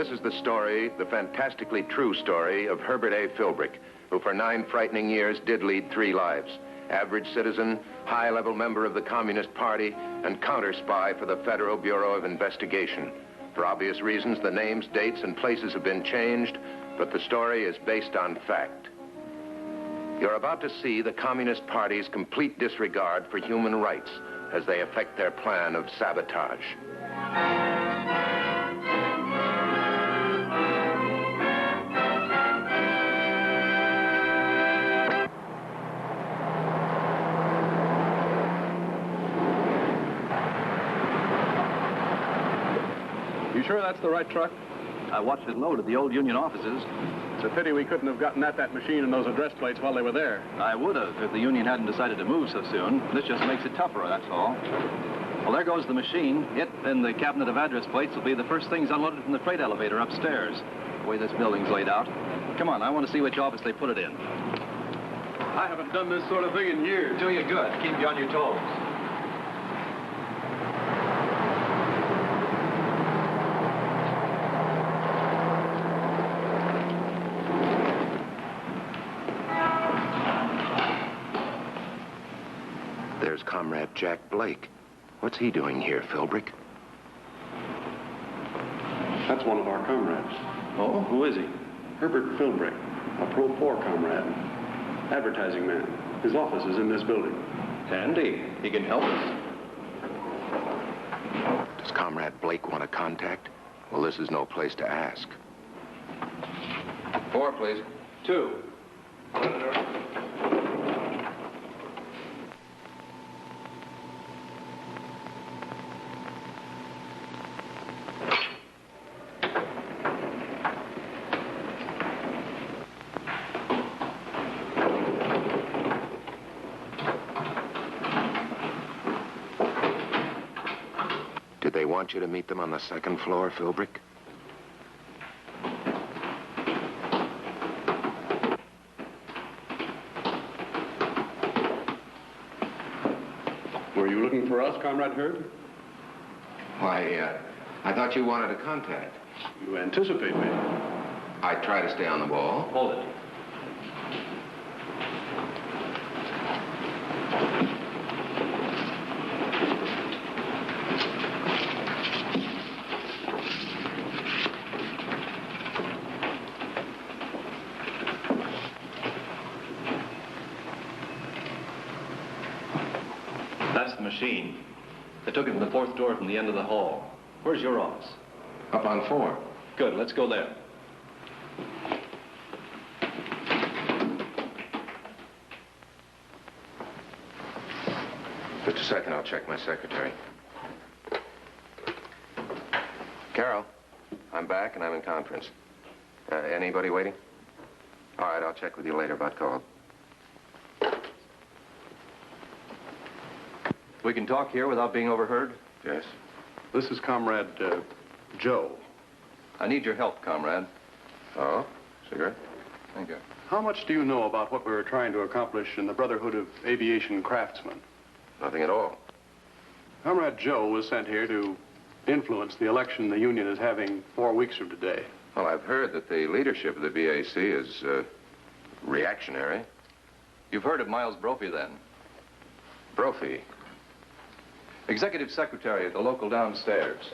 This is the story, the fantastically true story of Herbert A. Philbrick, who for 9 frightening years did lead 3 lives. Average citizen, high-level member of the Communist Party, and counter-spy for the Federal Bureau of Investigation. For obvious reasons, the names, dates, and places have been changed, but the story is based on fact. You're about to see the Communist Party's complete disregard for human rights as they effect their plan of sabotage. You sure that's the right truck? I watched it load at the old Union offices. It's a pity we couldn't have gotten at that machine and those address plates while they were there. I would have if the Union hadn't decided to move so soon. This just makes it tougher, that's all. Well, there goes the machine. It and the cabinet of address plates will be the first things unloaded from the freight elevator upstairs, the way this building's laid out. Come on, I want to see which office they put it in. I haven't done this sort of thing in years. Do you good. Keep you on your toes. There's Comrade Jack Blake. What's he doing here, Philbrick? That's one of our comrades. Oh, who is he? Herbert Philbrick, a Pro 4 comrade. Advertising man. His office is in this building. Handy. He can help us. Does Comrade Blake want a contact? Well, this is no place to ask. 4, please. 2. Did they want you to meet them on the 2nd floor, Philbrick? Were you looking for us, Comrade Herb? Why, I thought you wanted a contact. You anticipate me. I try to stay on the ball. Hold it. That's the machine. They took it from the 4th door from the end of the hall. Where's your office? Up on 4. Good, let's go there. Just a second, I'll check my secretary. Carol, I'm back and I'm in conference. Anybody waiting? All right, I'll check with you later about call. We can talk here without being overheard? Yes. This is Comrade Joe. I need your help, comrade. Oh, cigarette? Thank you. How much do you know about what we were trying to accomplish in the Brotherhood of Aviation Craftsmen? Nothing at all. Comrade Joe was sent here to influence the election the union is having 4 weeks from today. Well, I've heard that the leadership of the BAC is reactionary. You've heard of Miles Brophy, then? Brophy. Executive secretary at the local downstairs.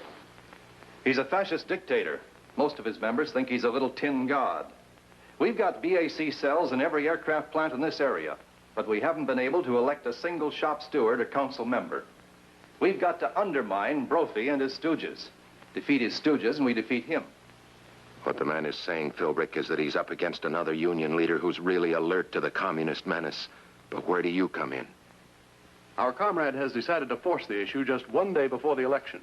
He's a fascist dictator. Most of his members think he's a little tin god. We've got BAC cells in every aircraft plant in this area, but we haven't been able to elect a single shop steward or council member. We've got to undermine Brophy and his stooges. Defeat his stooges and we defeat him. What the man is saying, Philbrick, is that he's up against another union leader who's really alert to the communist menace. But where do you come in? Our comrade has decided to force the issue just 1 day before the election.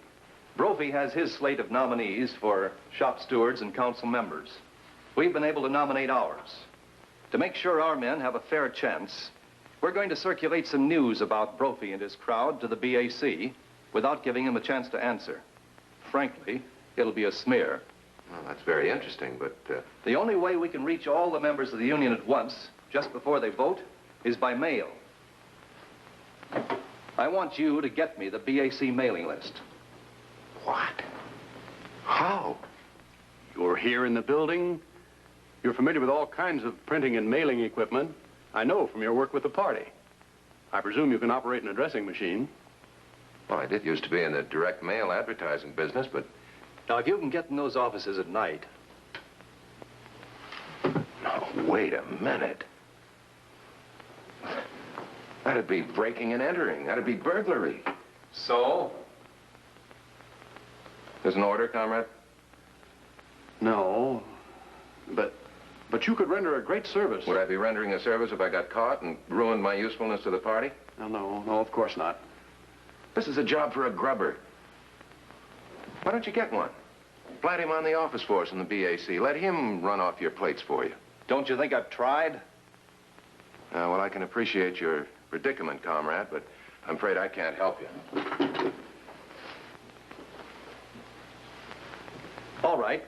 Brophy has his slate of nominees for shop stewards and council members. We've been able to nominate ours. To make sure our men have a fair chance, we're going to circulate some news about Brophy and his crowd to the BAC without giving him a chance to answer. Frankly, it'll be a smear. Well, that's very interesting, but... The only way we can reach all the members of the union at once, just before they vote, is by mail. I want you to get me the BAC mailing list. What? How? You're here in the building. You're familiar with all kinds of printing and mailing equipment. I know from your work with the party. I presume you can operate an addressing machine. Well, I did used to be in the direct mail advertising business, but... Now, if you can get in those offices at night... No, wait a minute. That'd be breaking and entering. That'd be burglary. So? There's an order, comrade? No, but you could render a great service. Would I be rendering a service if I got caught and ruined my usefulness to the party? No, of course not. This is a job for a grubber. Why don't you get one? Plant him on the office force in the BAC. Let him run off your plates for you. Don't you think I've tried? Well, I can appreciate your predicament, comrade, but I'm afraid I can't help you. All right.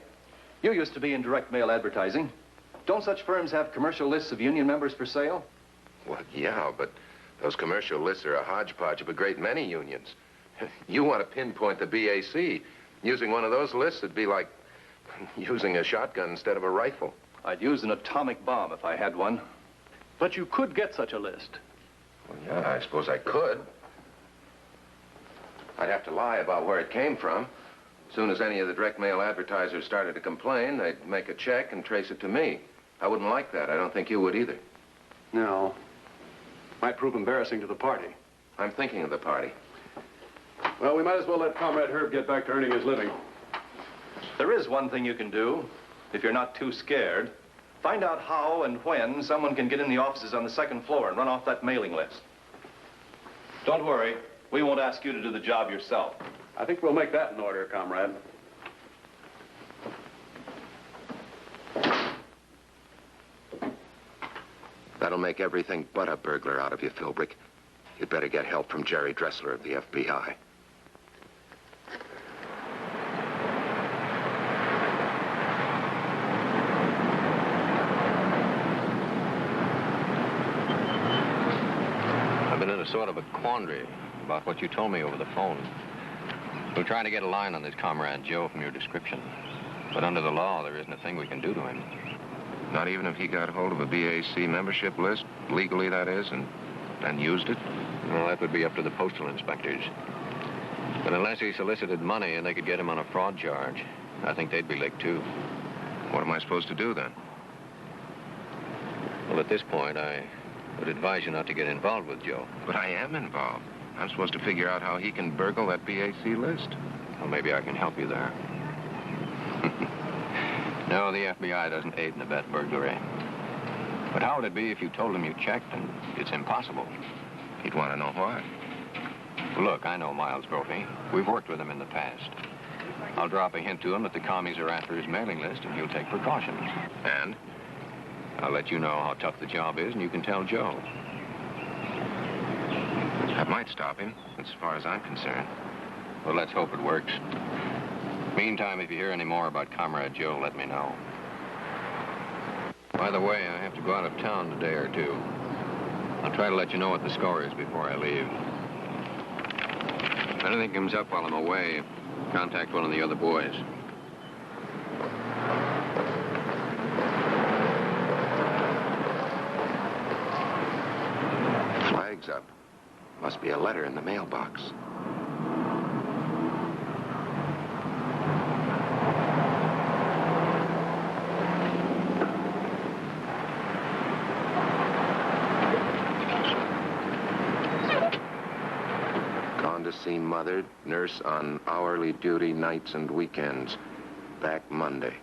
You used to be in direct mail advertising. Don't such firms have commercial lists of union members for sale? Well, yeah, but those commercial lists are a hodgepodge of a great many unions. You want to pinpoint the BAC. Using one of those lists would be like using a shotgun instead of a rifle. I'd use an atomic bomb if I had one. But you could get such a list. Well, yeah, I suppose I could. I'd have to lie about where it came from. As soon as any of the direct mail advertisers started to complain, they'd make a check and trace it to me. I wouldn't like that. I don't think you would either. No. Might prove embarrassing to the party. I'm thinking of the party. Well, we might as well let Comrade Herb get back to earning his living. There is one thing you can do, if you're not too scared. Find out how and when someone can get in the offices on the second floor and run off that mailing list. Don't worry. We won't ask you to do the job yourself. I think we'll make that in order, Comrade. That'll make everything but a burglar out of you, Philbrick. You'd better get help from Jerry Dressler of the FBI. I've been in a sort of a quandary about what you told me over the phone. We're trying to get a line on this Comrade Joe from your description. But under the law, there isn't a thing we can do to him. Not even if he got hold of a BAC membership list, legally that is, and used it? Well, that would be up to the postal inspectors. But unless he solicited money and they could get him on a fraud charge, I think they'd be licked too. What am I supposed to do then? Well, at this point, I would advise you not to get involved with Joe. But I am involved. I'm supposed to figure out how he can burgle that BAC list. Well, maybe I can help you there. No, the FBI doesn't aid and abet burglary. But how would it be if you told him you checked and it's impossible? He'd want to know why. Look, I know Miles Brophy. We've worked with him in the past. I'll drop a hint to him that the commies are after his mailing list and he'll take precautions. And? I'll let you know how tough the job is and you can tell Joe. That might stop him, as far as I'm concerned. Well, let's hope it works. Meantime, if you hear any more about Comrade Joe, let me know. By the way, I have to go out of town a day or two. I'll try to let you know what the score is before I leave. If anything comes up while I'm away, contact one of the other boys. Flag's up. Must be a letter in the mailbox. Gone to see Mother, nurse on hourly duty nights and weekends. Back Monday.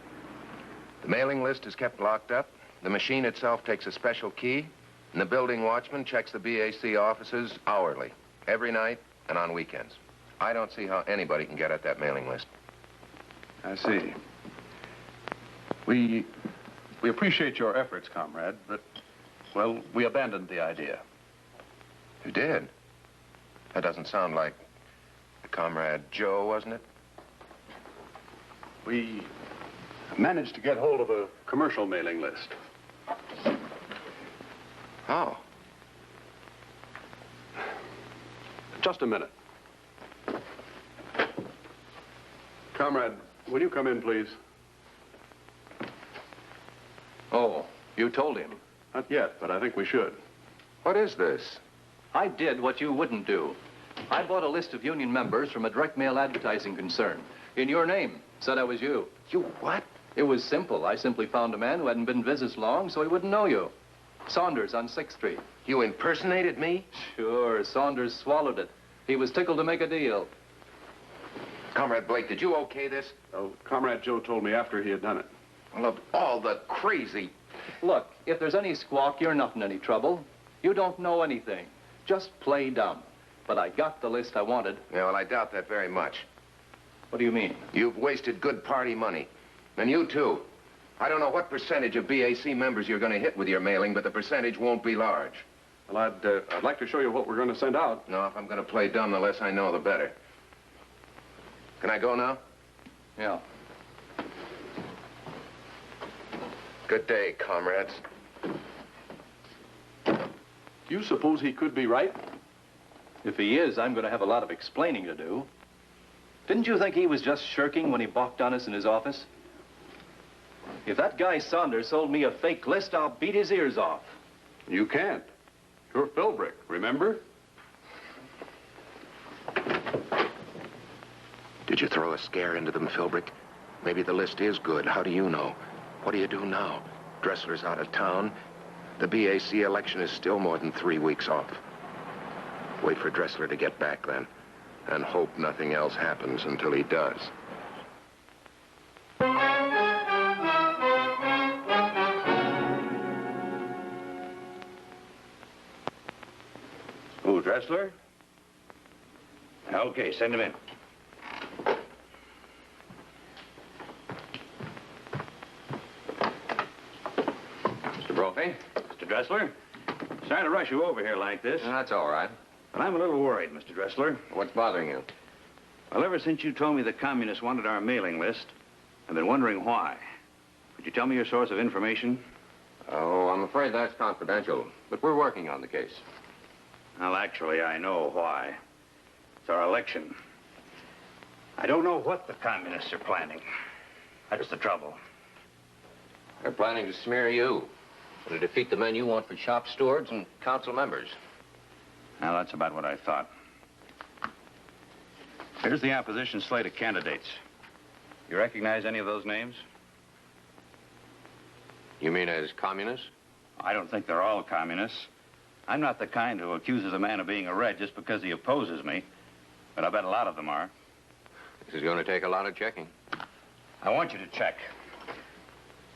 The mailing list is kept locked up. The machine itself takes a special key. And the building watchman checks the BAC offices hourly, every night and on weekends. I don't see how anybody can get at that mailing list. I see. We appreciate your efforts, Comrade, but, well, we abandoned the idea. You did? That doesn't sound like Comrade Joe, wasn't it? We managed to get hold of a commercial mailing list. How? Just a minute. Comrade, will you come in, please? Oh, you told him. Not yet, but I think we should. What is this? I did what you wouldn't do. I bought a list of union members from a direct mail advertising concern. In your name. Said I was you. You what? It was simple. I simply found a man who hadn't been in business long, so he wouldn't know you. Saunders on 6th Street. You impersonated me? Sure, Saunders swallowed it. He was tickled to make a deal. Comrade Blake, did you okay this? Oh, Comrade Joe told me after he had done it. Well, of all the crazy... Look, if there's any squawk, you're not in any trouble. You don't know anything. Just play dumb. But I got the list I wanted. Yeah, well, I doubt that very much. What do you mean? You've wasted good party money. And you, too. I don't know what percentage of BAC members you're going to hit with your mailing, but the percentage won't be large. Well, I'd like to show you what we're going to send out. No, if I'm going to play dumb, the less I know, the better. Can I go now? Yeah. Good day, comrades. You suppose he could be right? If he is, I'm going to have a lot of explaining to do. Didn't you think he was just shirking when he balked on us in his office? If that guy Saunders sold me a fake list, I'll beat his ears off. You can't. You're Philbrick, remember? Did you throw a scare into them, Philbrick? Maybe the list is good. How do you know? What do you do now? Dressler's out of town. The BAC election is still more than 3 weeks off. Wait for Dressler to get back then, and hope nothing else happens until he does. Who, Dressler? Okay, send him in. Mr. Brophy? Mr. Dressler, sorry to rush you over here like this, That's all right. but I'm a little worried, Mr. Dressler. What's bothering you? Well, ever since you told me the communists wanted our mailing list, I've been wondering why. Could you tell me your source of information? Oh, I'm afraid that's confidential, but we're working on the case. Well, actually, I know why. It's our election. I don't know what the communists are planning. That's the trouble. They're planning to smear you, and to defeat the men you want for shop stewards and council members. Now, that's about what I thought. Here's the opposition slate of candidates. You recognize any of those names? You mean as communists? I don't think they're all communists. I'm not the kind who accuses a man of being a Red just because he opposes me, but I bet a lot of them are. This is going to take a lot of checking. I want you to check.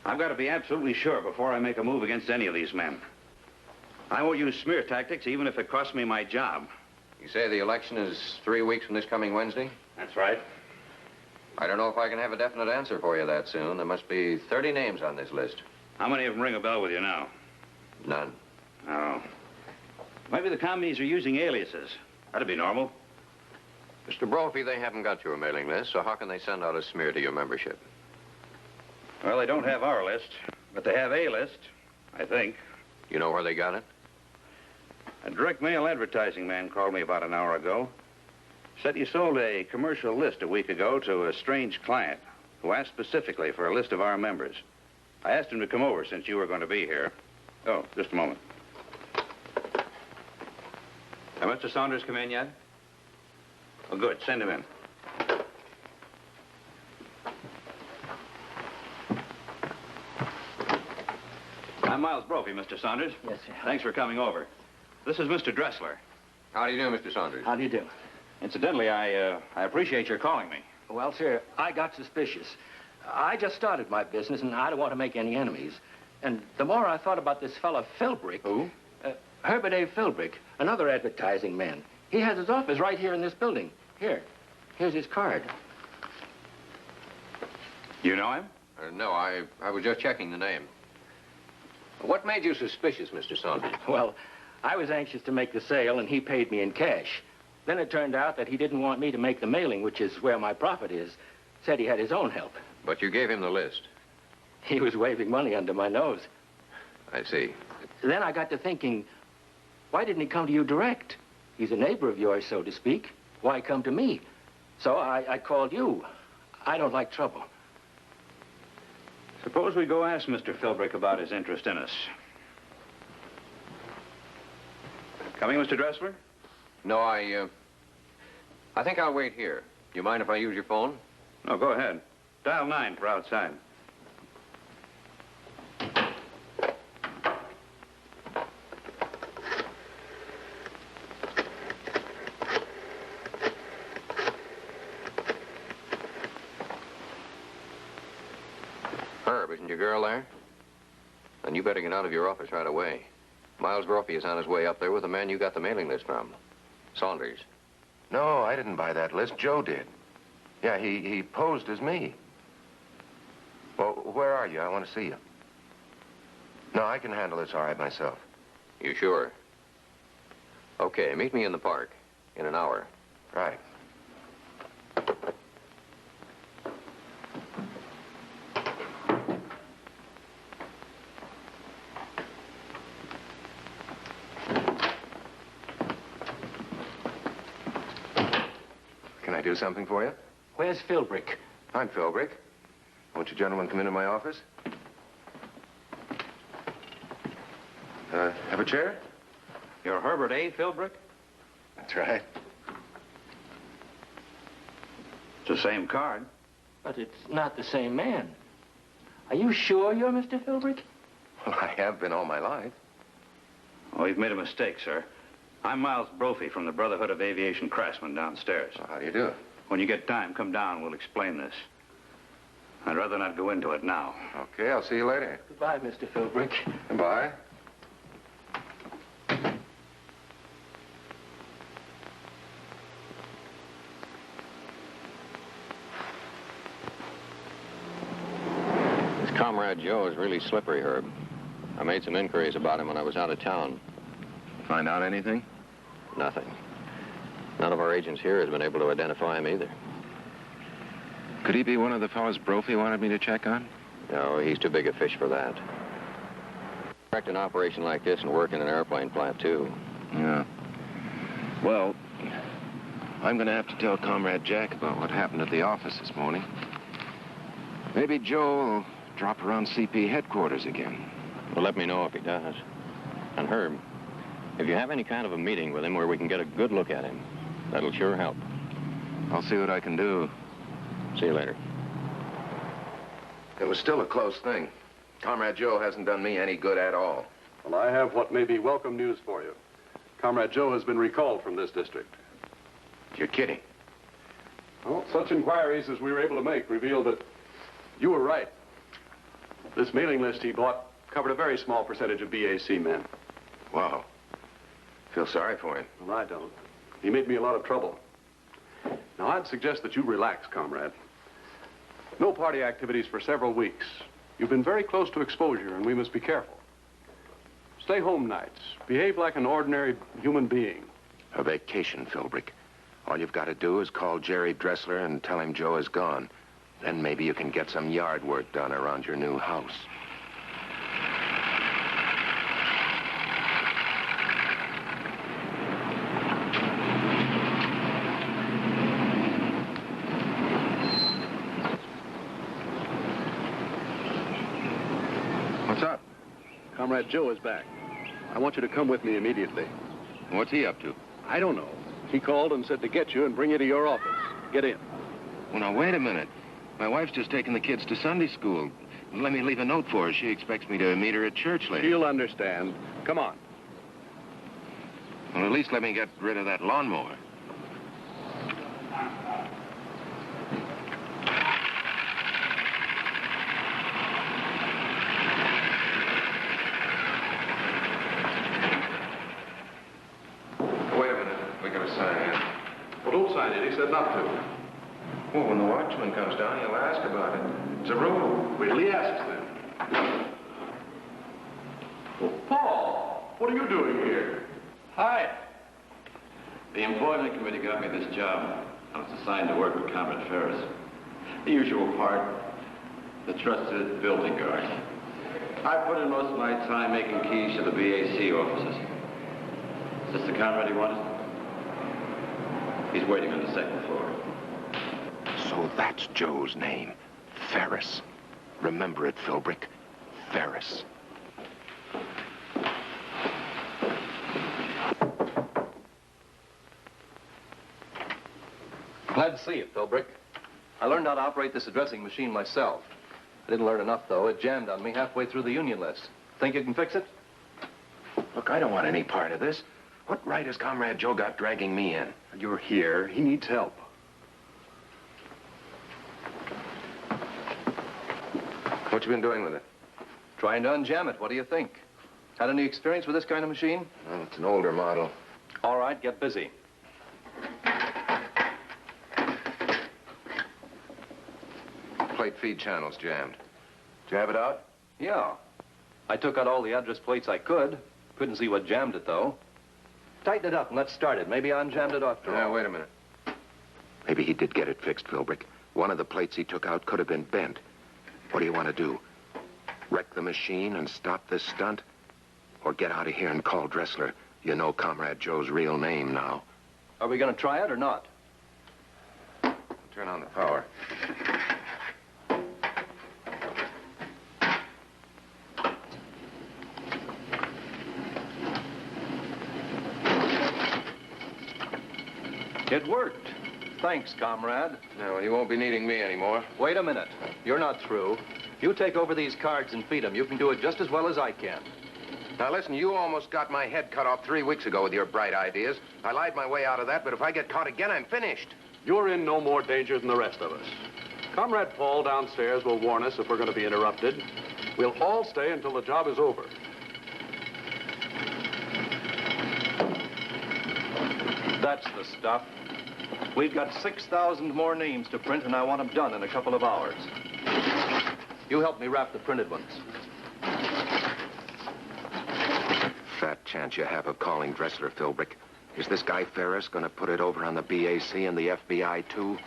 I've got to be absolutely sure before I make a move against any of these men. I won't use smear tactics, even if it costs me my job. You say the election is 3 weeks from this coming Wednesday? That's right. I don't know if I can have a definite answer for you that soon. There must be 30 names on this list. How many of them ring a bell with you now? None. Oh. Maybe the commies are using aliases. That'd be normal. Mr. Brophy, they haven't got your mailing list, so how can they send out a smear to your membership? Well, they don't have our list, but they have a list, I think. You know where they got it? A direct mail advertising man called me about an hour ago. Said he sold a commercial list a week ago to a strange client who asked specifically for a list of our members. I asked him to come over since you were going to be here. Oh, just a moment. Have Mr. Saunders come in yet? Oh, good. Send him in. I'm Miles Brophy, Mr. Saunders. Yes, sir. Thanks for coming over. This is Mr. Dressler. How do you do, Mr. Saunders? How do you do? Incidentally, I appreciate your calling me. Well, sir, I got suspicious. I just started my business, and I don't want to make any enemies. And the more I thought about this fella, Philbrick... Who? Herbert A. Philbrick, another advertising man. He has his office right here in this building. Here's his card. You know him? No, I was just checking the name. What made you suspicious, Mr. Saunders? Well, I was anxious to make the sale, and he paid me in cash. Then it turned out that he didn't want me to make the mailing, which is where my profit is. Said he had his own help. But you gave him the list. He was waving money under my nose. I see. Then I got to thinking, why didn't he come to you direct? He's a neighbor of yours, so to speak. Why come to me? So I called you. I don't like trouble. Suppose we go ask Mr. Philbrick about his interest in us. Coming, Mr. Dressler? No, I think I'll wait here. Do you mind if I use your phone? No, go ahead. Dial 9 for outside. Herb, isn't your girl there? Then you better get out of your office right away. Miles Brophy is on his way up there with the man you got the mailing list from. Saunders. No, I didn't buy that list. Joe did. Yeah, he posed as me. Well, where are you? I want to see you. No, I can handle this all right myself. You sure? Okay, meet me in the park in an hour. Right. Can I do something for you? Where's Philbrick? I'm Philbrick. Won't you gentlemen come into my office? Have a chair? You're Herbert A. Philbrick? That's right. It's the same card. But it's not the same man. Are you sure you're Mr. Philbrick? Well, I have been all my life. Oh, you've made a mistake, sir. I'm Miles Brophy from the Brotherhood of Aviation Craftsmen downstairs. Well, how do you do? When you get time, come down and we'll explain this. I'd rather not go into it now. Okay, I'll see you later. Goodbye, Mr. Philbrick. Goodbye. This Comrade Joe is really slippery, Herb. I made some inquiries about him when I was out of town. Find out anything? Nothing. None of our agents here has been able to identify him either. Could he be one of the fellows Brophy wanted me to check on? No, he's too big a fish for that. Direct an operation like this and work in an airplane plant, too. Yeah. Well, I'm going to have to tell Comrade Jack about what happened at the office this morning. Maybe Joe will drop around CP headquarters again. Well, let me know if he does. And Herb, if you have any kind of a meeting with him where we can get a good look at him, that'll sure help. I'll see what I can do. See you later. It was still a close thing. Comrade Joe hasn't done me any good at all. Well, I have what may be welcome news for you. Comrade Joe has been recalled from this district. You're kidding. Well, such inquiries as we were able to make revealed that you were right. This mailing list he bought covered a very small percentage of BAC men. Wow. Feel sorry for him. Well, I don't. He made me a lot of trouble. Now, I'd suggest that you relax, comrade. No party activities for several weeks. You've been very close to exposure, and we must be careful. Stay home nights. Behave like an ordinary human being. A vacation, Philbrick. All you've got to do is call Jerry Dressler and tell him Joe is gone. Then maybe you can get some yard work done around your new house. What's up? Comrade Joe is back. I want you to come with me immediately. What's he up to? I don't know. He called and said to get you and bring you to your office. Get in. Well, now, wait a minute. My wife's just taking the kids to Sunday school. Let me leave a note for her. She expects me to meet her at church later. She'll understand. Come on. Well, at least let me get rid of that lawnmower. Wait a minute. We got to sign in. Well, don't sign it. He said not to. Well, when the watchman comes down, he'll ask about it. It's a rule. Wait till he asks then. Well, Paul, what are you doing here? Hi. The employment committee got me this job. I was assigned to work with Comrade Ferris. The usual part, the trusted building guard. I put in most of my time making keys to the BAC offices. Is this the Comrade you wanted? He's waiting on the second floor. So that's Joe's name. Ferris. Remember it, Philbrick. Ferris. Glad to see you, Philbrick. I learned how to operate this addressing machine myself. I didn't learn enough, though. It jammed on me halfway through the union list. Think you can fix it? Look, I don't want any part of this. What right has Comrade Joe got dragging me in? You're here. He needs help. What you been doing with it? Trying to unjam it. What do you think? Had any experience with this kind of machine? Well, it's an older model. All right, get busy. Plate feed channel's jammed. Did you have it out? Yeah. I took out all the address plates I could. Couldn't see what jammed it, though. Tighten it up and let's start it. Maybe I unjammed it after all. Wait a minute. Maybe he did get it fixed, Philbrick. One of the plates he took out could have been bent. What do you want to do? Wreck the machine and stop this stunt? Or get out of here and call Dressler? You know Comrade Joe's real name now. Are we going to try it or not? Turn on the power. It worked. Thanks, comrade. No, you won't be needing me anymore. Wait a minute. You're not through. You take over these cards and feed them. You can do it just as well as I can. Now, listen, you almost got my head cut off 3 weeks ago with your bright ideas. I lied my way out of that, but if I get caught again, I'm finished. You're in no more danger than the rest of us. Comrade Paul downstairs will warn us if we're going to be interrupted. We'll all stay until the job is over. That's the stuff. We've got 6,000 more names to print, and I want them done in a couple of hours. You help me wrap the printed ones. Fat chance you have of calling Dressler, Philbrick. Is this guy Ferris going to put it over on the BAC and the FBI, too?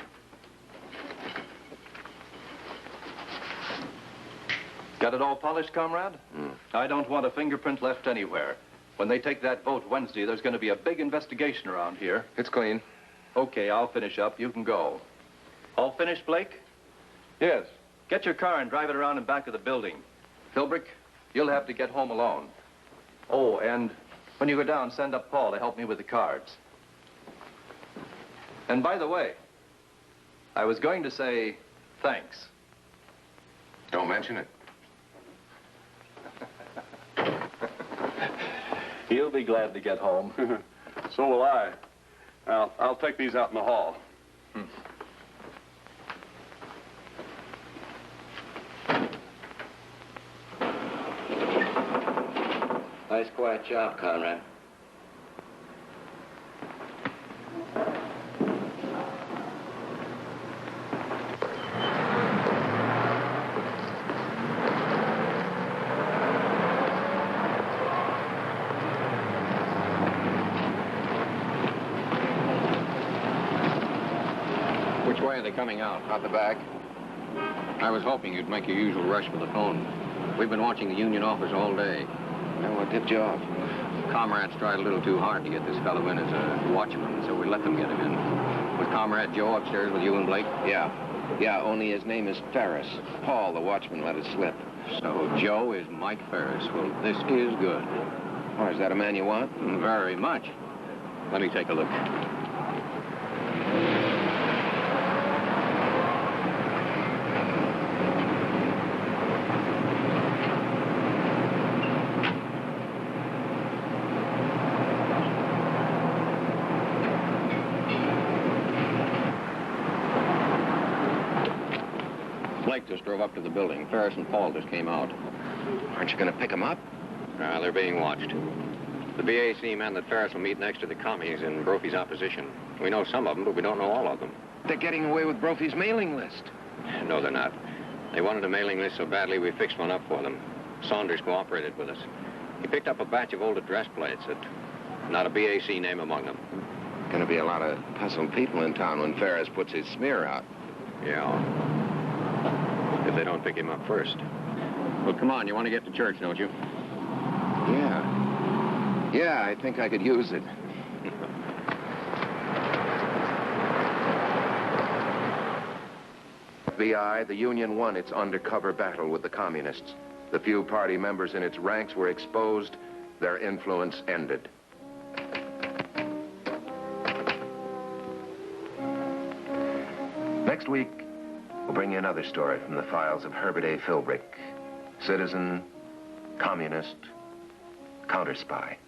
Got it all polished, comrade? I don't want a fingerprint left anywhere. When they take that vote Wednesday, there's going to be a big investigation around here. It's clean. Okay, I'll finish up. You can go. All finished, Blake? Yes. Get your car and drive it around in back of the building. Philbrick, you'll have to get home alone. Oh, and when you go down, send up Paul to help me with the cards. And by the way, I was going to say thanks. Don't mention it. He'll be glad to get home. So will I. I'll take these out in the hall. Nice quiet job, Conrad. Which way are they coming out? Out the back. I was hoping you'd make your usual rush for the phone. We've been watching the union office all day. Well, what tipped you off? Comrades tried a little too hard to get this fellow in as a watchman, so we let them get him in. Was Comrade Joe upstairs with you and Blake? Yeah. Yeah, only his name is Ferris. Paul, the watchman, let it slip. So Joe is Mike Ferris. Well, this is good. Oh, is that a man you want? Very much. Let me take a look. Blake just drove up to the building. Ferris and Paul just came out. Aren't you going to pick him up? They're being watched. The BAC men that Ferris will meet next to the commies in Brophy's opposition. We know some of them, but we don't know all of them. They're getting away with Brophy's mailing list. No, they're not. They wanted a mailing list so badly we fixed one up for them. Saunders cooperated with us. He picked up a batch of old address plates that not a BAC name among them. Going to be a lot of puzzled people in town when Ferris puts his smear out. Yeah. If they don't pick him up first. Well, come on, you want to get to church, don't you? Yeah. Yeah, I think I could use it. FBI, the Union won its undercover battle with the communists. The few party members in its ranks were exposed. Their influence ended. Next week, we'll bring you another story from the files of Herbert A. Philbrick, citizen, communist, counter-spy.